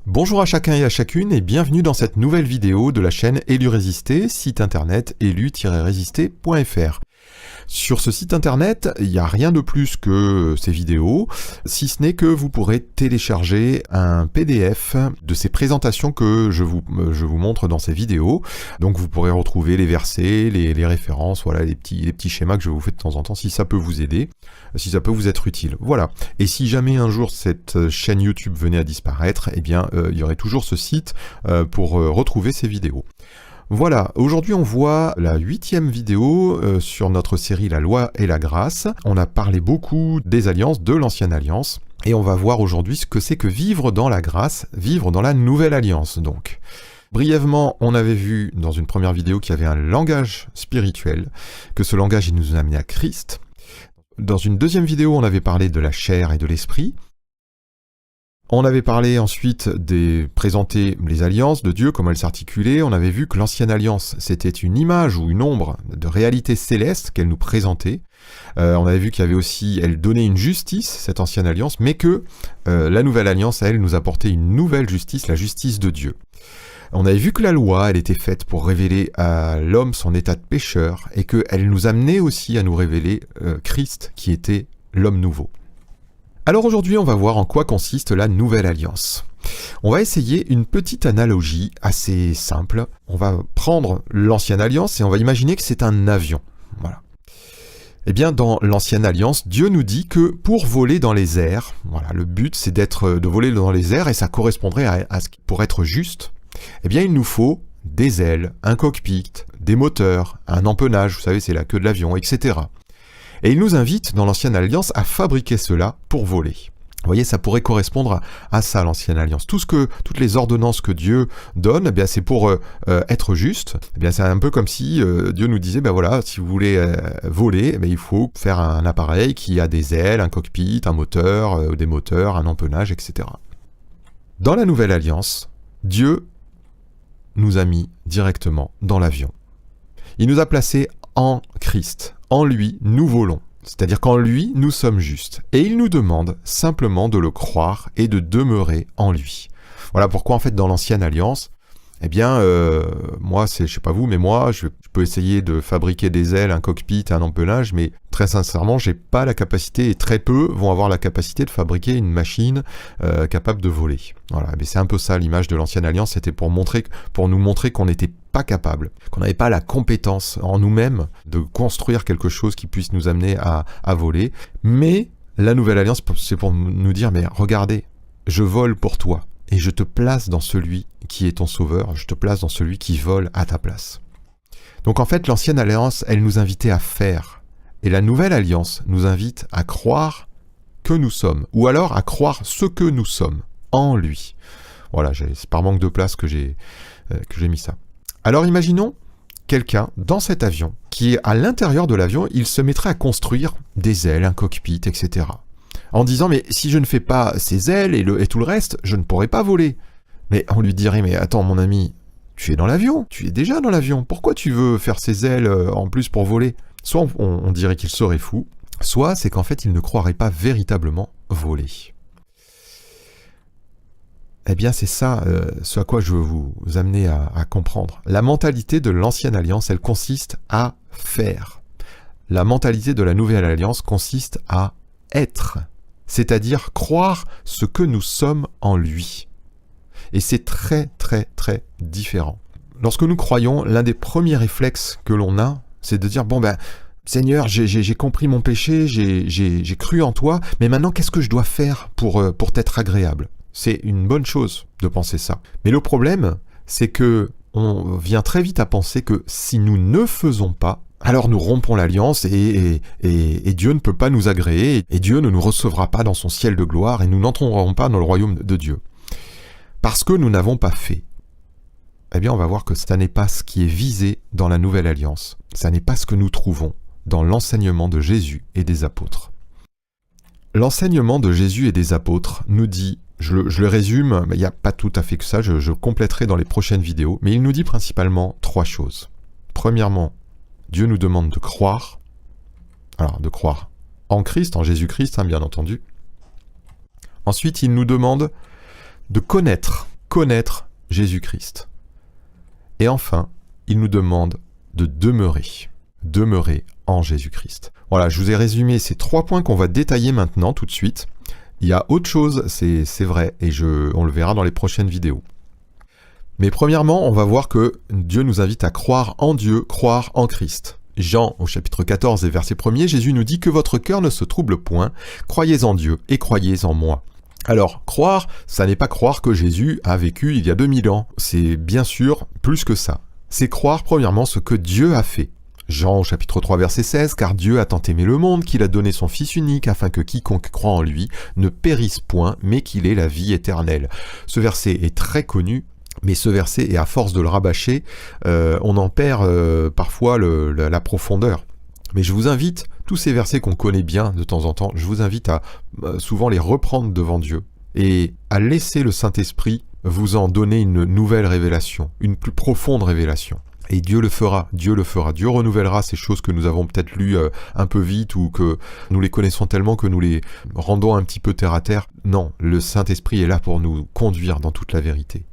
Bonjour à chacun et à chacune et bienvenue dans cette nouvelle vidéo de la chaîne Élu Résister, site internet élu-résister.fr. Sur ce site internet, il n'y a rien de plus que ces vidéos, si ce n'est que vous pourrez télécharger un PDF de ces présentations que je vous montre dans ces vidéos. Donc vous pourrez retrouver les versets, les références, voilà, les petits schémas que je vous fais de temps en temps, si ça peut vous aider, si ça peut vous être utile. Voilà. Et si jamais un jour cette chaîne YouTube venait à disparaître, eh bien il y aurait toujours ce site pour retrouver ces vidéos. Voilà, aujourd'hui on voit la 8e vidéo sur notre série La Loi et la Grâce. On a parlé beaucoup des alliances, de l'ancienne alliance, et on va voir aujourd'hui ce que c'est que vivre dans la grâce, vivre dans la nouvelle alliance donc. Brièvement, on avait vu dans une première vidéo qu'il y avait un langage spirituel, que ce langage il nous amenait à Christ. Dans une deuxième vidéo, on avait parlé de la chair et de l'esprit. On avait parlé ensuite présenter les alliances de Dieu, comment elles s'articulaient. On avait vu que l'ancienne alliance, c'était une image ou une ombre de réalité céleste qu'elle nous présentait. On avait vu qu'il y avait aussi, elle donnait une justice, cette ancienne alliance, mais que la nouvelle alliance, elle nous apportait une nouvelle justice, la justice de Dieu. On avait vu que la loi, elle était faite pour révéler à l'homme son état de pécheur, et qu'elle nous amenait aussi à nous révéler Christ, qui était l'homme nouveau. Alors aujourd'hui, on va voir en quoi consiste la nouvelle alliance. On va essayer une petite analogie assez simple. On va prendre l'ancienne alliance et on va imaginer que c'est un avion. Voilà. Eh bien, dans l'ancienne alliance, Dieu nous dit que pour voler dans les airs, voilà, le but c'est de voler dans les airs et ça correspondrait pour être juste, eh bien il nous faut des ailes, un cockpit, des moteurs, un empennage, vous savez c'est la queue de l'avion, etc. Et il nous invite, dans l'ancienne alliance, à fabriquer cela pour voler. Vous voyez, ça pourrait correspondre à ça, l'ancienne alliance. Toutes les ordonnances que Dieu donne, eh bien, c'est pour être juste. Eh bien, c'est un peu comme si Dieu nous disait, ben voilà, si vous voulez voler, eh bien, il faut faire un appareil qui a des ailes, un cockpit, un moteur, des moteurs, un empennage, etc. Dans la nouvelle alliance, Dieu nous a mis directement dans l'avion. Il nous a placés en Christ. En lui, nous volons. C'est-à-dire qu'en lui, nous sommes justes. Et il nous demande simplement de le croire et de demeurer en lui. Voilà pourquoi, en fait, dans l'ancienne alliance, eh bien, moi, je sais pas vous, mais moi, je peux essayer de fabriquer des ailes, un cockpit, un empennage, mais très sincèrement, j'ai pas la capacité, et très peu vont avoir la capacité de fabriquer une machine capable de voler. Voilà, mais c'est un peu ça l'image de l'ancienne alliance, c'était pour nous montrer qu'on n'était pas capable, qu'on n'avait pas la compétence en nous-mêmes de construire quelque chose qui puisse nous amener à voler. Mais la nouvelle alliance, c'est pour nous dire, mais regardez, je vole pour toi. Et je te place dans celui qui est ton sauveur, je te place dans celui qui vole à ta place. Donc en fait, l'ancienne alliance, elle nous invitait à faire. Et la nouvelle alliance nous invite à croire que nous sommes, ou alors à croire ce que nous sommes, en lui. Voilà, c'est par manque de place que j'ai mis ça. Alors imaginons quelqu'un dans cet avion, qui est à l'intérieur de l'avion, il se mettrait à construire des ailes, un cockpit, etc. En disant, mais si je ne fais pas ces ailes et tout le reste, je ne pourrai pas voler. Mais on lui dirait, mais attends mon ami, tu es dans l'avion, tu es déjà dans l'avion, pourquoi tu veux faire ces ailes en plus pour voler? Soit on dirait qu'il serait fou, soit c'est qu'en fait il ne croirait pas véritablement voler. Eh bien c'est ça ce à quoi je veux vous amener à comprendre. La mentalité de l'ancienne alliance, elle consiste à faire. La mentalité de la nouvelle alliance consiste à être. C'est-à-dire croire ce que nous sommes en lui. Et c'est très très très différent. Lorsque nous croyons, l'un des premiers réflexes que l'on a, c'est de dire, bon ben, Seigneur, j'ai compris mon péché, j'ai cru en toi, mais maintenant qu'est-ce que je dois faire pour t'être agréable? C'est une bonne chose de penser ça. Mais le problème, c'est que on vient très vite à penser que si nous ne faisons pas, alors nous rompons l'alliance et Dieu ne peut pas nous agréer, et Dieu ne nous recevra pas dans son ciel de gloire, et nous n'entrerons pas dans le royaume de Dieu. Parce que nous n'avons pas fait. Eh bien, on va voir que ça n'est pas ce qui est visé dans la nouvelle alliance. Ça n'est pas ce que nous trouvons dans l'enseignement de Jésus et des apôtres. L'enseignement de Jésus et des apôtres nous dit, je le résume, mais il n'y a pas tout à fait que ça, je compléterai dans les prochaines vidéos, mais il nous dit principalement 3 choses. Premièrement, Dieu nous demande de croire, alors de croire en Christ, en Jésus-Christ, bien entendu. Ensuite, il nous demande de connaître connaître Jésus-Christ. Et enfin, il nous demande de demeurer en Jésus-Christ. Voilà, je vous ai résumé ces 3 points qu'on va détailler maintenant tout de suite. Il y a autre chose, c'est vrai, et on le verra dans les prochaines vidéos. Mais premièrement, on va voir que Dieu nous invite à croire en Dieu, croire en Christ. Jean, au chapitre 14 et verset 1er, Jésus nous dit que votre cœur ne se trouble point, croyez en Dieu et croyez en moi. Alors, croire, ça n'est pas croire que Jésus a vécu il y a 2000 ans. C'est bien sûr plus que ça. C'est croire premièrement ce que Dieu a fait. Jean au chapitre 3 verset 16, « Car Dieu a tant aimé le monde qu'il a donné son Fils unique afin que quiconque croit en lui ne périsse point, mais qu'il ait la vie éternelle. » Ce verset est très connu, mais ce verset, et à force de le rabâcher, on en perd parfois la profondeur. Mais je vous invite, tous ces versets qu'on connaît bien de temps en temps, je vous invite à souvent les reprendre devant Dieu et à laisser le Saint-Esprit vous en donner une nouvelle révélation, une plus profonde révélation. Et Dieu le fera, Dieu renouvellera ces choses que nous avons peut-être lues un peu vite ou que nous les connaissons tellement que nous les rendons un petit peu terre à terre. Non, le Saint-Esprit est là pour nous conduire dans toute la vérité.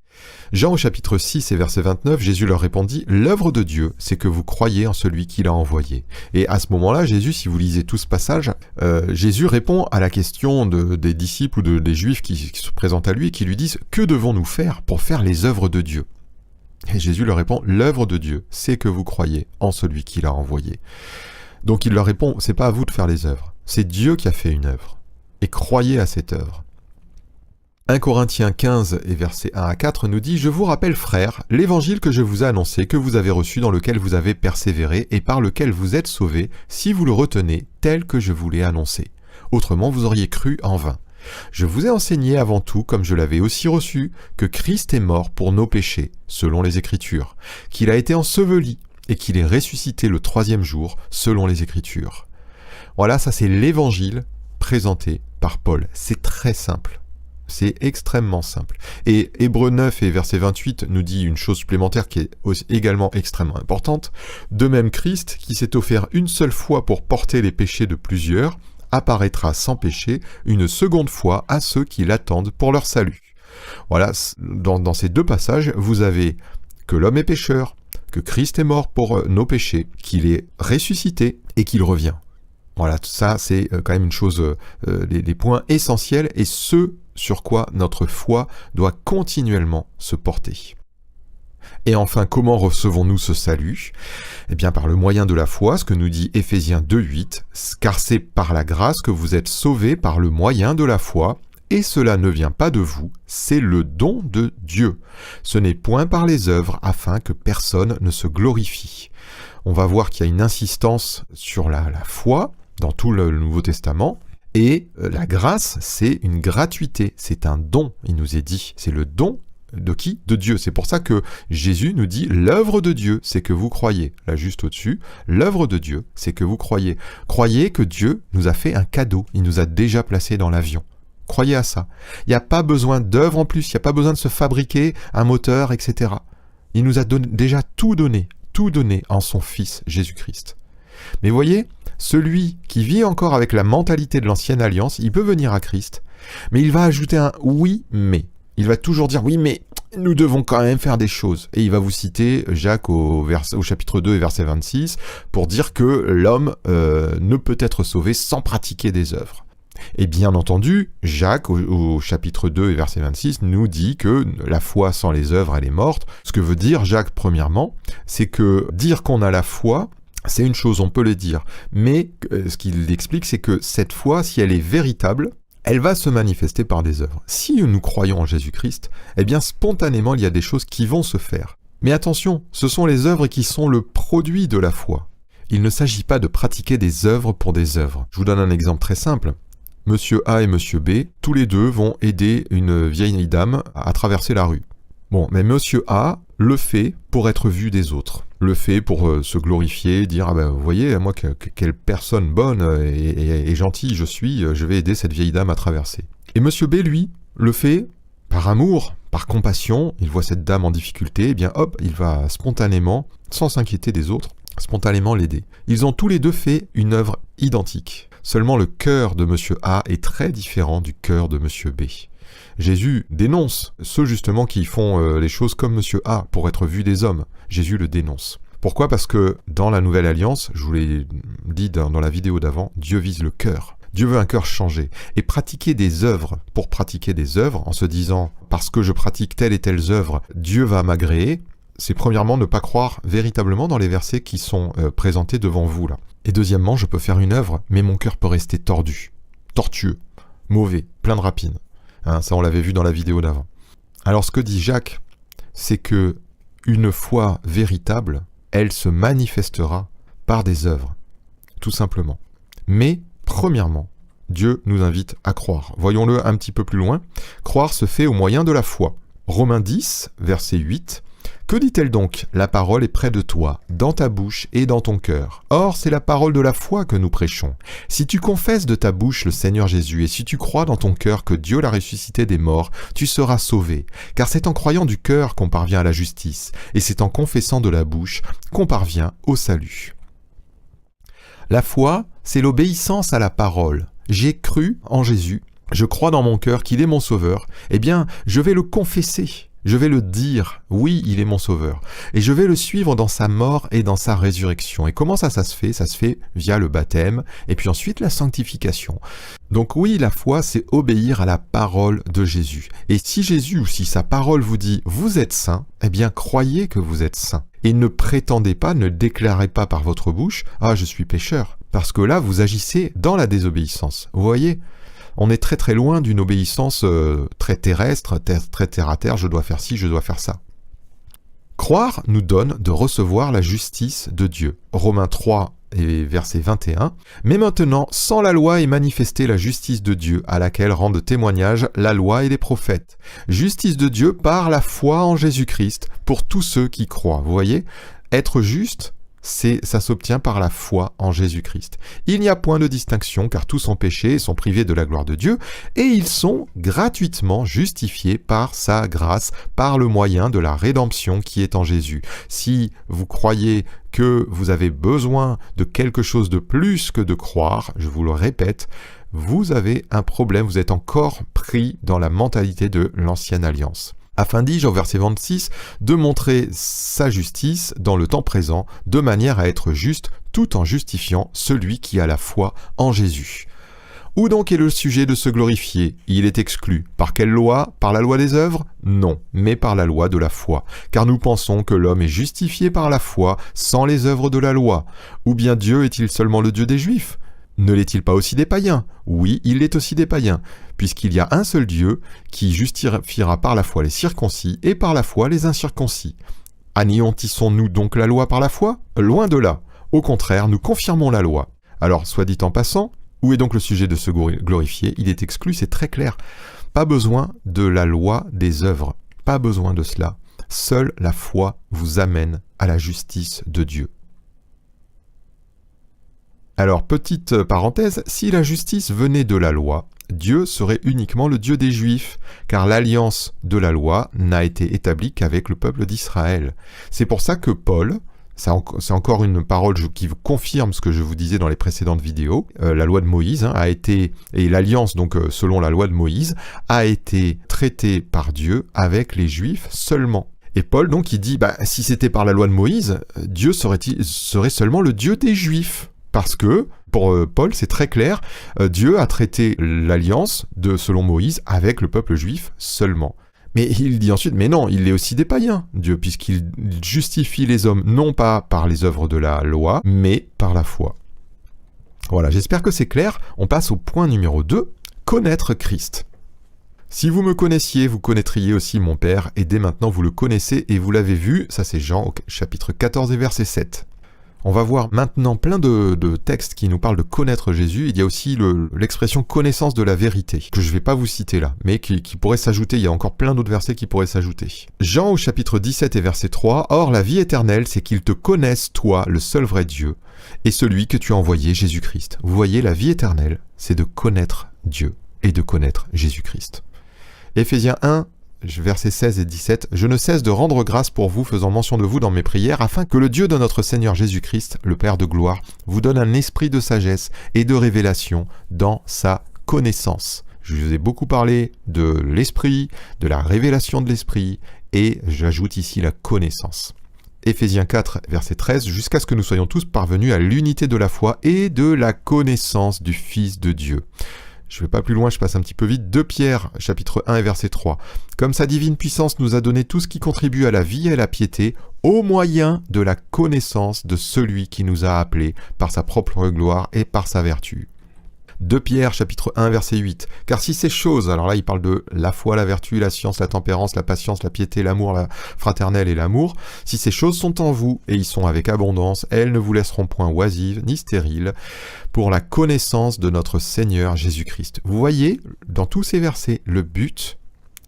Jean au chapitre 6 et verset 29, Jésus leur répondit « L'œuvre de Dieu, c'est que vous croyez en celui qui l'a envoyé. » Et à ce moment-là, Jésus, si vous lisez tout ce passage, Jésus répond à la question des disciples ou des Juifs qui se présentent à lui et qui lui disent « Que devons-nous faire pour faire les œuvres de Dieu ?» Et Jésus leur répond « L'œuvre de Dieu, c'est que vous croyez en celui qui l'a envoyé. » Donc il leur répond « C'est pas à vous de faire les œuvres, c'est Dieu qui a fait une œuvre. Et croyez à cette œuvre. » 1 Corinthiens 15 et versets 1 à 4 nous dit « Je vous rappelle, frères, l'évangile que je vous ai annoncé, que vous avez reçu, dans lequel vous avez persévéré et par lequel vous êtes sauvés, si vous le retenez tel que je vous l'ai annoncé. Autrement, vous auriez cru en vain. Je vous ai enseigné avant tout, comme je l'avais aussi reçu, que Christ est mort pour nos péchés, selon les Écritures, qu'il a été enseveli et qu'il est ressuscité le 3e jour, selon les Écritures. » Voilà, ça c'est l'évangile présenté par Paul. C'est très simple. C'est extrêmement simple. Et Hébreux 9 et verset 28 nous dit une chose supplémentaire qui est également extrêmement importante. De même, Christ, qui s'est offert une seule fois pour porter les péchés de plusieurs, apparaîtra sans péché une seconde fois à ceux qui l'attendent pour leur salut. Voilà, dans ces 2 passages, vous avez que l'homme est pécheur, que Christ est mort pour nos péchés, qu'il est ressuscité et qu'il revient. Voilà, ça c'est quand même une chose, les points essentiels et ce sur quoi notre foi doit continuellement se porter. Et enfin, comment recevons-nous ce salut ? Eh bien, par le moyen de la foi, ce que nous dit Éphésiens 2:8, « Car c'est par la grâce que vous êtes sauvés par le moyen de la foi, et cela ne vient pas de vous, c'est le don de Dieu. Ce n'est point par les œuvres, afin que personne ne se glorifie. » On va voir qu'il y a une insistance sur la foi dans tout le Nouveau Testament, et la grâce, c'est une gratuité, c'est un don, il nous est dit, c'est le don de qui ? De Dieu. C'est pour ça que Jésus nous dit « L'œuvre de Dieu, c'est que vous croyez ». Là, juste au-dessus, « L'œuvre de Dieu, c'est que vous croyez ». Croyez que Dieu nous a fait un cadeau, il nous a déjà placés dans l'avion. Croyez à ça. Il n'y a pas besoin d'œuvre en plus, il n'y a pas besoin de se fabriquer un moteur, etc. Il nous a déjà tout donné en son Fils Jésus-Christ. Mais voyez, celui qui vit encore avec la mentalité de l'ancienne alliance, il peut venir à Christ, mais il va ajouter un « oui, mais ». Il va toujours dire « oui, mais nous devons quand même faire des choses ». Et il va vous citer Jacques au chapitre 2 et verset 26 pour dire que l'homme ne peut être sauvé sans pratiquer des œuvres. Et bien entendu, Jacques au chapitre 2 et verset 26 nous dit que la foi sans les œuvres, elle est morte. Ce que veut dire Jacques, premièrement, c'est que dire qu'on a la foi, c'est une chose, on peut le dire. Mais ce qu'il explique, c'est que cette foi, si elle est véritable, elle va se manifester par des œuvres. Si nous croyons en Jésus-Christ, eh bien spontanément, il y a des choses qui vont se faire. Mais attention, ce sont les œuvres qui sont le produit de la foi. Il ne s'agit pas de pratiquer des œuvres pour des œuvres. Je vous donne un exemple très simple. Monsieur A et Monsieur B, tous les deux vont aider une vieille dame à traverser la rue. Bon, mais Monsieur A le fait pour être vu des autres. Le fait pour se glorifier, dire « Ah ben, vous voyez, moi, quelle personne bonne et gentille je suis, je vais aider cette vieille dame à traverser. » Et Monsieur B, lui, le fait par amour, par compassion, il voit cette dame en difficulté, et bien hop, il va spontanément, sans s'inquiéter des autres, spontanément l'aider. Ils ont tous les deux fait une œuvre identique. Seulement le cœur de Monsieur A est très différent du cœur de Monsieur B. Jésus dénonce ceux justement qui font les choses comme Monsieur A pour être vus des hommes. Jésus le dénonce. Pourquoi ? Parce que dans la Nouvelle Alliance, je vous l'ai dit dans la vidéo d'avant, Dieu vise le cœur. Dieu veut un cœur changé. Et pratiquer des œuvres pour pratiquer des œuvres, en se disant « parce que je pratique telle et telle œuvre, Dieu va m'agréer », c'est premièrement ne pas croire véritablement dans les versets qui sont présentés devant vous là. Et deuxièmement, je peux faire une œuvre, mais mon cœur peut rester tordu, tortueux, mauvais, plein de rapines. Hein, ça on l'avait vu dans la vidéo d'avant. Alors ce que dit Jacques, c'est que une foi véritable, elle se manifestera par des œuvres, tout simplement. Mais, premièrement, Dieu nous invite à croire. Voyons-le un petit peu plus loin. Croire se fait au moyen de la foi. Romains 10, verset 8. Que dit-elle donc ? La parole est près de toi, dans ta bouche et dans ton cœur. Or, c'est la parole de la foi que nous prêchons. Si tu confesses de ta bouche le Seigneur Jésus et si tu crois dans ton cœur que Dieu l'a ressuscité des morts, tu seras sauvé. Car c'est en croyant du cœur qu'on parvient à la justice, et c'est en confessant de la bouche qu'on parvient au salut. La foi, c'est l'obéissance à la parole. J'ai cru en Jésus, je crois dans mon cœur qu'il est mon sauveur, eh bien, je vais le confesser. Je vais le dire, oui, il est mon sauveur. Et je vais le suivre dans sa mort et dans sa résurrection. Et comment ça se fait ? Ça se fait via le baptême et puis ensuite la sanctification. Donc oui, la foi, c'est obéir à la parole de Jésus. Et si Jésus ou si sa parole vous dit « vous êtes saint », eh bien croyez que vous êtes saint. Et ne prétendez pas, ne déclarez pas par votre bouche « ah, je suis pécheur ». Parce que là, vous agissez dans la désobéissance. Vous voyez ? On est très très loin d'une obéissance très terrestre, très terre à terre, je dois faire ci, je dois faire ça. Croire nous donne de recevoir la justice de Dieu. Romains 3 et verset 21. Mais maintenant, sans la loi est manifestée la justice de Dieu, à laquelle rendent témoignage la loi et les prophètes. Justice de Dieu par la foi en Jésus-Christ, pour tous ceux qui croient. Vous voyez ? Être juste, ça s'obtient par la foi en Jésus-Christ. Il n'y a point de distinction, car tous ont péché et sont privés de la gloire de Dieu, et ils sont gratuitement justifiés par sa grâce, par le moyen de la rédemption qui est en Jésus. Si vous croyez que vous avez besoin de quelque chose de plus que de croire, je vous le répète, vous avez un problème, vous êtes encore pris dans la mentalité de l'ancienne alliance. Afin, dis-je au verset 26, de montrer sa justice dans le temps présent, de manière à être juste, tout en justifiant celui qui a la foi en Jésus. Où donc est le sujet de se glorifier ? Il est exclu. Par quelle loi ? Par la loi des œuvres ? Non, mais par la loi de la foi. Car nous pensons que l'homme est justifié par la foi, sans les œuvres de la loi. Ou bien Dieu est-il seulement le Dieu des Juifs ? Ne l'est-il pas aussi des païens ? Oui, il l'est aussi des païens, puisqu'il y a un seul Dieu qui justifiera par la foi les circoncis et par la foi les incirconcis. Anéantissons-nous donc la loi par la foi ? Loin de là. Au contraire, nous confirmons la loi. Alors, soit dit en passant, où est donc le sujet de se glorifier ? Il est exclu, c'est très clair. Pas besoin de la loi des œuvres. Pas besoin de cela. Seule la foi vous amène à la justice de Dieu. Alors, petite parenthèse, si la justice venait de la loi, Dieu serait uniquement le Dieu des Juifs, car l'alliance de la loi n'a été établie qu'avec le peuple d'Israël. C'est pour ça que Paul, c'est encore une parole qui vous confirme ce que je vous disais dans les précédentes vidéos, la loi de Moïse a été, et l'alliance donc selon la loi de Moïse, a été traitée par Dieu avec les Juifs seulement. Et Paul donc il dit, si c'était par la loi de Moïse, Dieu serait seulement le Dieu des Juifs. Parce que, pour Paul, c'est très clair, Dieu a traité l'alliance selon Moïse avec le peuple juif seulement. Mais il dit ensuite, mais non, il est aussi des païens, Dieu, puisqu'il justifie les hommes non pas par les œuvres de la loi, mais par la foi. Voilà, j'espère que c'est clair. On passe au point numéro 2, connaître Christ. Si vous me connaissiez, vous connaîtriez aussi mon Père, et dès maintenant vous le connaissez et vous l'avez vu, ça c'est Jean au chapitre 14 et verset 7. On va voir maintenant plein de textes qui nous parlent de connaître Jésus. Il y a aussi l'expression connaissance de la vérité, que je ne vais pas vous citer là, mais qui pourrait s'ajouter. Il y a encore plein d'autres versets qui pourraient s'ajouter. Jean au chapitre 17 et verset 3, « Or la vie éternelle, c'est qu'ils te connaissent, toi, le seul vrai Dieu, et celui que tu as envoyé, Jésus-Christ. » Vous voyez, la vie éternelle, c'est de connaître Dieu et de connaître Jésus-Christ. Éphésiens 1, versets 16 et 17, « Je ne cesse de rendre grâce pour vous, faisant mention de vous dans mes prières, afin que le Dieu de notre Seigneur Jésus-Christ, le Père de gloire, vous donne un esprit de sagesse et de révélation dans sa connaissance. » Je vous ai beaucoup parlé de l'esprit, de la révélation de l'esprit, et j'ajoute ici la connaissance. Éphésiens 4, verset 13, jusqu'à ce que nous soyons tous parvenus à l'unité de la foi et de la connaissance du Fils de Dieu. Je ne vais pas plus loin, je passe un petit peu vite. 2 Pierre, chapitre 1 et verset 3. Comme sa divine puissance nous a donné tout ce qui contribue à la vie et à la piété, au moyen de la connaissance de celui qui nous a appelés par sa propre gloire et par sa vertu. 2 Pierre, chapitre 1, verset 8. Car si ces choses, alors là il parle de la foi, la vertu, la science, la tempérance, la patience, la piété, l'amour, la fraternelle et l'amour, si ces choses sont en vous, et y sont avec abondance, elles ne vous laisseront point oisives ni stériles, pour la connaissance de notre Seigneur Jésus-Christ. Vous voyez, dans tous ces versets, le but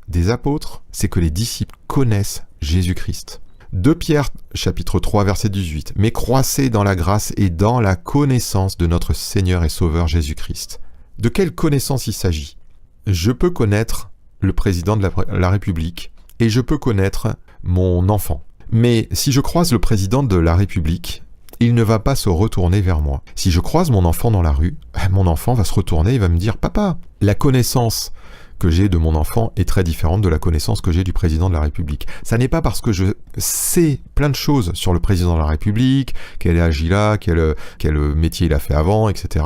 des apôtres, c'est que les disciples connaissent Jésus-Christ. 2 Pierre, chapitre 3, verset 18. « Mais croissez dans la grâce et dans la connaissance de notre Seigneur et Sauveur Jésus-Christ. » De quelle connaissance il s'agit ? Je peux connaître le président de la République et je peux connaître mon enfant. Mais si je croise le président de la République, il ne va pas se retourner vers moi. Si je croise mon enfant dans la rue, mon enfant va se retourner et va me dire « Papa !» La connaissance que j'ai de mon enfant est très différente de la connaissance que j'ai du président de la République. Ça n'est pas parce que je sais plein de choses sur le président de la République, quel âge il a, quel métier il a fait avant, etc.,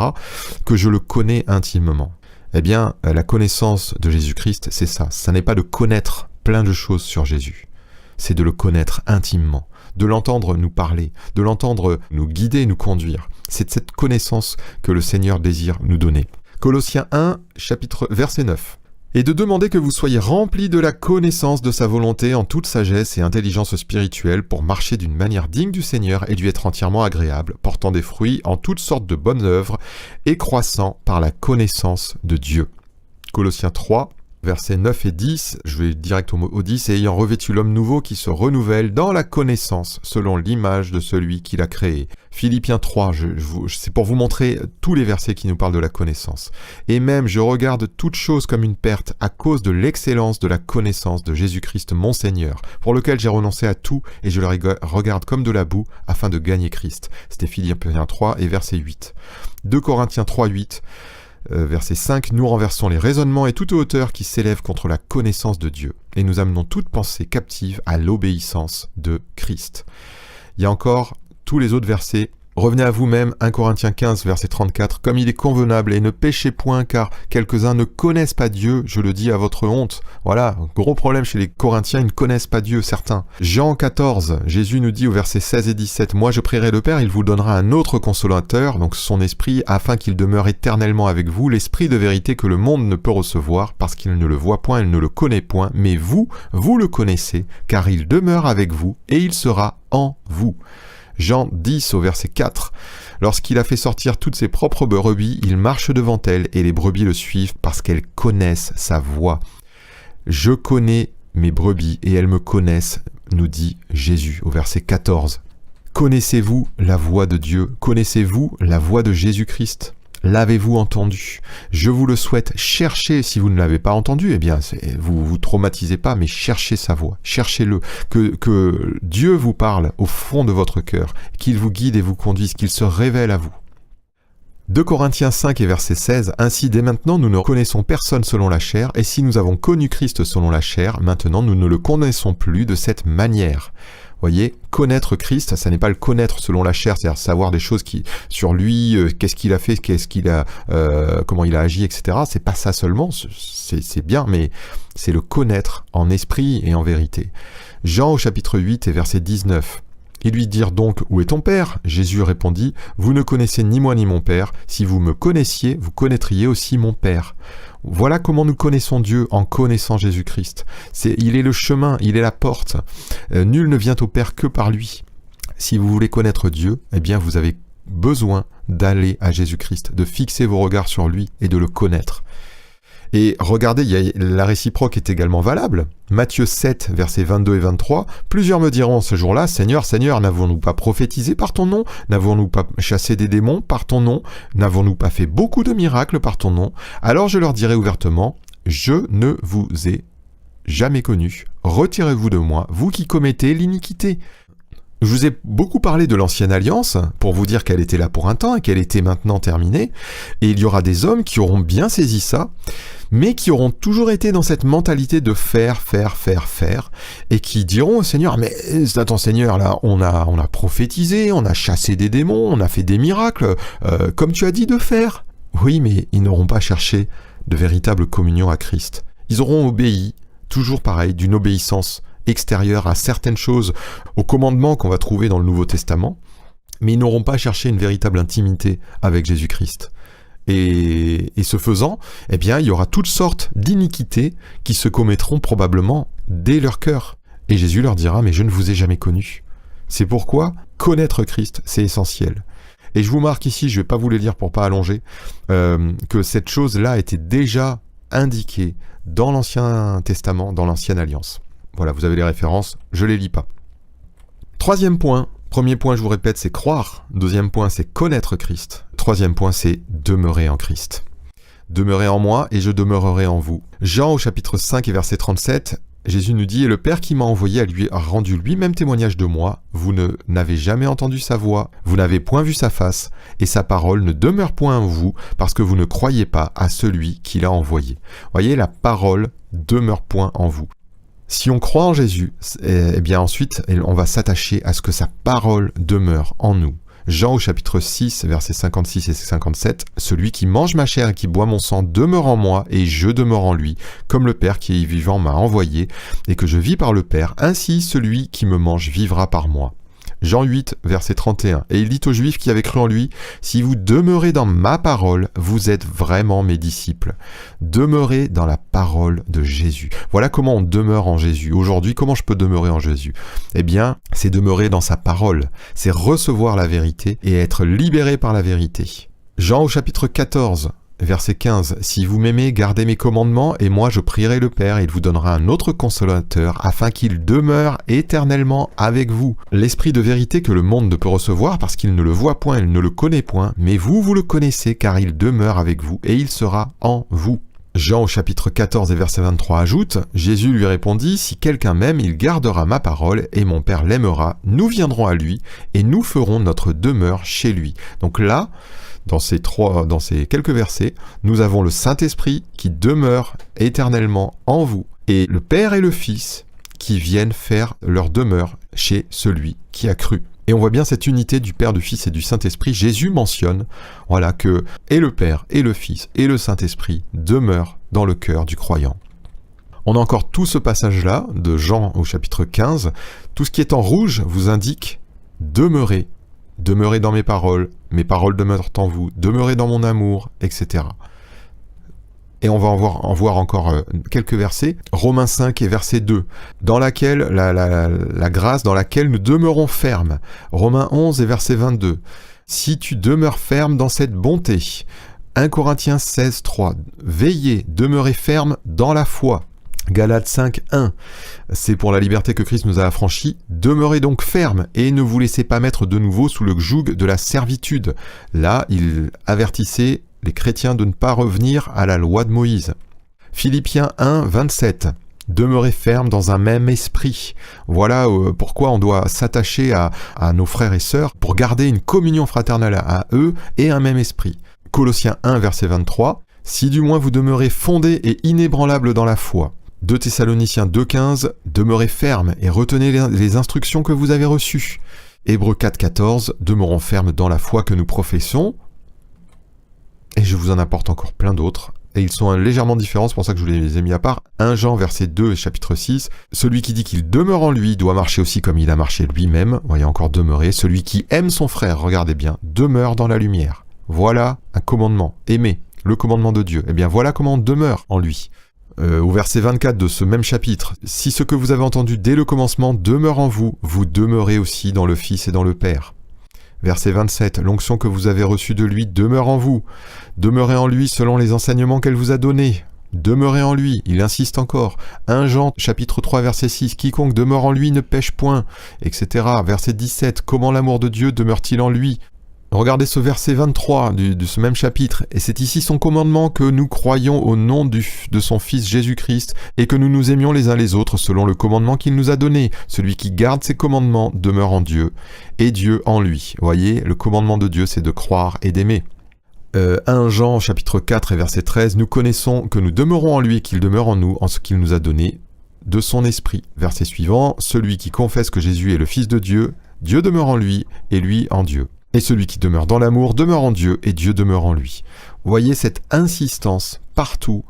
que je le connais intimement. Eh bien, la connaissance de Jésus-Christ, c'est ça. Ça n'est pas de connaître plein de choses sur Jésus. C'est de le connaître intimement, de l'entendre nous parler, de l'entendre nous guider, nous conduire. C'est cette connaissance que le Seigneur désire nous donner. Colossiens 1, verset 9. Et de demander que vous soyez remplis de la connaissance de sa volonté en toute sagesse et intelligence spirituelle pour marcher d'une manière digne du Seigneur et lui être entièrement agréable, portant des fruits en toutes sortes de bonnes œuvres et croissant par la connaissance de Dieu. Colossiens 3, versets 9 et 10, je vais direct au 10, « Et ayant revêtu l'homme nouveau qui se renouvelle dans la connaissance selon l'image de celui qui l'a créé. » Philippiens 3, c'est pour vous montrer tous les versets qui nous parlent de la connaissance. « Et même je regarde toute chose comme une perte à cause de l'excellence de la connaissance de Jésus-Christ mon Seigneur, pour lequel j'ai renoncé à tout et je le regarde comme de la boue afin de gagner Christ. » C'était Philippiens 3 et verset 8. 2 Corinthiens 3, 8. Verset 5, « Nous renversons les raisonnements et toute hauteur qui s'élève contre la connaissance de Dieu, et nous amenons toute pensée captive à l'obéissance de Christ. » Il y a encore tous les autres versets. Revenez à vous-même, 1 Corinthiens 15, verset 34, « Comme il est convenable, et ne péchez point, car quelques-uns ne connaissent pas Dieu, je le dis à votre honte. » Voilà, gros problème chez les Corinthiens, ils ne connaissent pas Dieu, certains. Jean 14, Jésus nous dit au verset 16 et 17, « Moi je prierai le Père, il vous donnera un autre consolateur, donc son esprit, afin qu'il demeure éternellement avec vous, l'esprit de vérité que le monde ne peut recevoir, parce qu'il ne le voit point, il ne le connaît point, mais vous le connaissez, car il demeure avec vous, et il sera en vous. » Jean 10 au verset 4. « Lorsqu'il a fait sortir toutes ses propres brebis, il marche devant elles, et les brebis le suivent parce qu'elles connaissent sa voix. Je connais mes brebis, et elles me connaissent, nous dit Jésus au verset 14. Connaissez-vous la voix de Dieu? Connaissez-vous la voix de Jésus-Christ? L'avez-vous entendu? Je vous le souhaite. Cherchez, si vous ne l'avez pas entendu, eh bien, vous traumatisez pas, mais cherchez sa voix. Cherchez-le. Que Dieu vous parle au fond de votre cœur, qu'il vous guide et vous conduise, qu'il se révèle à vous. 2 Corinthiens 5 et verset 16, « Ainsi, dès maintenant, nous ne connaissons personne selon la chair, et si nous avons connu Christ selon la chair, maintenant nous ne le connaissons plus de cette manière. » Voyez, connaître Christ, ça n'est pas le connaître selon la chair, c'est-à-dire savoir des choses sur lui, qu'est-ce qu'il a fait, comment il a agi, etc. C'est pas ça seulement, c'est bien, mais c'est le connaître en esprit et en vérité. Jean au chapitre 8 et verset 19. Ils lui dirent donc, « Où est ton Père ?» Jésus répondit, « Vous ne connaissez ni moi ni mon Père. Si vous me connaissiez, vous connaîtriez aussi mon Père. » Voilà comment nous connaissons Dieu en connaissant Jésus-Christ. Il est le chemin, il est la porte. Nul ne vient au Père que par lui. Si vous voulez connaître Dieu, eh bien vous avez besoin d'aller à Jésus-Christ, de fixer vos regards sur lui et de le connaître. Et regardez, la réciproque est également valable. Matthieu 7, versets 22 et 23. « Plusieurs me diront ce jour-là, Seigneur, Seigneur, n'avons-nous pas prophétisé par ton nom? N'avons-nous pas chassé des démons par ton nom? N'avons-nous pas fait beaucoup de miracles par ton nom? Alors je leur dirai ouvertement, je ne vous ai jamais connu. Retirez-vous de moi, vous qui commettez l'iniquité. » Je vous ai beaucoup parlé de l'ancienne alliance, pour vous dire qu'elle était là pour un temps et qu'elle était maintenant terminée, et il y aura des hommes qui auront bien saisi ça, mais qui auront toujours été dans cette mentalité de faire, et qui diront au Seigneur, mais attends Seigneur, là, on a prophétisé, on a chassé des démons, on a fait des miracles, comme tu as dit de faire. Oui, mais ils n'auront pas cherché de véritable communion à Christ. Ils auront obéi, toujours pareil, d'une obéissance extérieure à certaines choses, aux commandements qu'on va trouver dans le Nouveau Testament, mais ils n'auront pas cherché une véritable intimité avec Jésus-Christ. Et ce faisant, eh bien, il y aura toutes sortes d'iniquités qui se commettront probablement dès leur cœur. Et Jésus leur dira, mais je ne vous ai jamais connu. C'est pourquoi connaître Christ, c'est essentiel. Et je vous marque ici, je ne vais pas vous les lire pour pas allonger, que cette chose-là était déjà indiquée dans l'Ancien Testament, dans l'Ancienne Alliance. Voilà, vous avez les références, je les lis pas. Troisième point, premier point, je vous répète, c'est croire. Deuxième point, c'est connaître Christ. Troisième point, c'est demeurer en Christ. Demeurez en moi et je demeurerai en vous. Jean au chapitre 5 et verset 37, Jésus nous dit « Et le Père qui m'a envoyé a rendu lui-même témoignage de moi. Vous n'avez jamais entendu sa voix, vous n'avez point vu sa face, et sa parole ne demeure point en vous, parce que vous ne croyez pas à celui qui l'a envoyé. » Voyez, la parole demeure point en vous. Si on croit en Jésus, eh bien ensuite, on va s'attacher à ce que sa parole demeure en nous. Jean au chapitre 6, versets 56 et 57, « Celui qui mange ma chair et qui boit mon sang demeure en moi, et je demeure en lui, comme le Père qui est vivant m'a envoyé, et que je vis par le Père, ainsi celui qui me mange vivra par moi. » Jean 8, verset 31. « Et il dit aux Juifs qui avaient cru en lui, « Si vous demeurez dans ma parole, vous êtes vraiment mes disciples. » Demeurez dans la parole de Jésus. Voilà comment on demeure en Jésus. Aujourd'hui, comment je peux demeurer en Jésus? Eh bien, c'est demeurer dans sa parole. C'est recevoir la vérité et être libéré par la vérité. Jean au chapitre 14, verset 15. « Si vous m'aimez, gardez mes commandements, et moi je prierai le Père, et il vous donnera un autre consolateur, afin qu'il demeure éternellement avec vous. L'esprit de vérité que le monde ne peut recevoir, parce qu'il ne le voit point, il ne le connaît point, mais vous le connaissez, car il demeure avec vous, et il sera en vous. » Jean au chapitre 14 et verset 23 ajoute, « Jésus lui répondit, « Si quelqu'un m'aime, il gardera ma parole, et mon Père l'aimera. Nous viendrons à lui, et nous ferons notre demeure chez lui. » Donc là, dans ces quelques versets, nous avons le Saint-Esprit qui demeure éternellement en vous, et le Père et le Fils qui viennent faire leur demeure chez celui qui a cru. Et on voit bien cette unité du Père, du Fils et du Saint-Esprit. Jésus mentionne, voilà, que et le Père, et le Fils, et le Saint-Esprit demeurent dans le cœur du croyant. On a encore tout ce passage-là, de Jean au chapitre 15. Tout ce qui est en rouge vous indique « Demeurez ». Demeurez dans mes paroles demeurent en vous, demeurez dans mon amour, etc. Et on va en voir encore quelques versets. Romains 5 et verset 2, dans laquelle la grâce dans laquelle nous demeurons fermes. Romains 11 et verset 22, si tu demeures ferme dans cette bonté. 1 Corinthiens 16, 3, veillez, demeurez ferme dans la foi. Galates 5, 1, c'est pour la liberté que Christ nous a affranchis. Demeurez donc fermes et ne vous laissez pas mettre de nouveau sous le joug de la servitude. Là, il avertissait les chrétiens de ne pas revenir à la loi de Moïse. Philippiens 1, 27, demeurez fermes dans un même esprit. Voilà pourquoi on doit s'attacher à nos frères et sœurs pour garder une communion fraternelle à eux et un même esprit. Colossiens 1, verset 23, si du moins vous demeurez fondés et inébranlables dans la foi. 2 Thessaloniciens 2,15, demeurez fermes et retenez les instructions que vous avez reçues. Hébreux 4,14, demeurons fermes dans la foi que nous professons. Et je vous en apporte encore plein d'autres. Et ils sont légèrement différents, c'est pour ça que je vous les ai mis à part. 1 Jean verset 2 et chapitre 6, celui qui dit qu'il demeure en lui doit marcher aussi comme il a marché lui-même. Voyez encore demeurer. Celui qui aime son frère, regardez bien, demeure dans la lumière. Voilà un commandement, aimer, le commandement de Dieu. Eh bien voilà comment on demeure en lui. Au verset 24 de ce même chapitre, « Si ce que vous avez entendu dès le commencement demeure en vous, vous demeurez aussi dans le Fils et dans le Père. » Verset 27, « L'onction que vous avez reçue de lui demeure en vous. Demeurez en lui selon les enseignements qu'elle vous a donnés. Demeurez en lui. » Il insiste encore. 1 Jean, chapitre 3, verset 6, « Quiconque demeure en lui ne pêche point. » etc. Verset 17, « Comment l'amour de Dieu demeure-t-il en lui ? Regardez ce verset 23 de ce même chapitre. Et c'est ici son commandement que nous croyions au nom de son Fils Jésus-Christ et que nous nous aimions les uns les autres selon le commandement qu'il nous a donné. Celui qui garde ses commandements demeure en Dieu et Dieu en lui. Vous voyez, le commandement de Dieu, c'est de croire et d'aimer. 1 Jean chapitre 4 et verset 13, nous connaissons que nous demeurons en lui et qu'il demeure en nous en ce qu'il nous a donné de son esprit. Verset suivant, celui qui confesse que Jésus est le Fils de Dieu, Dieu demeure en lui et lui en Dieu. Et celui qui demeure dans l'amour demeure en Dieu et Dieu demeure en lui. Vous voyez cette insistance partout,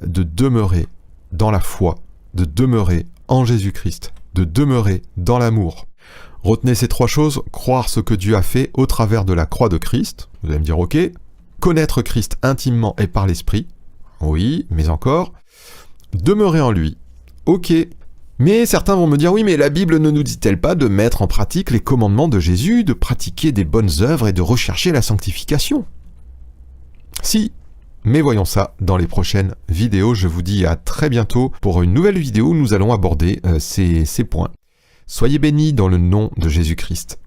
de demeurer dans la foi, de demeurer en Jésus-Christ, de demeurer dans l'amour. Retenez ces 3 choses, croire ce que Dieu a fait au travers de la croix de Christ. Vous allez me dire ok. Connaître Christ intimement et par l'Esprit. Oui, mais encore. Demeurer en lui. Ok. Mais certains vont me dire, oui, mais la Bible ne nous dit-elle pas de mettre en pratique les commandements de Jésus, de pratiquer des bonnes œuvres et de rechercher la sanctification? Si, mais voyons ça dans les prochaines vidéos. Je vous dis à très bientôt pour une nouvelle vidéo où nous allons aborder ces points. Soyez bénis dans le nom de Jésus-Christ.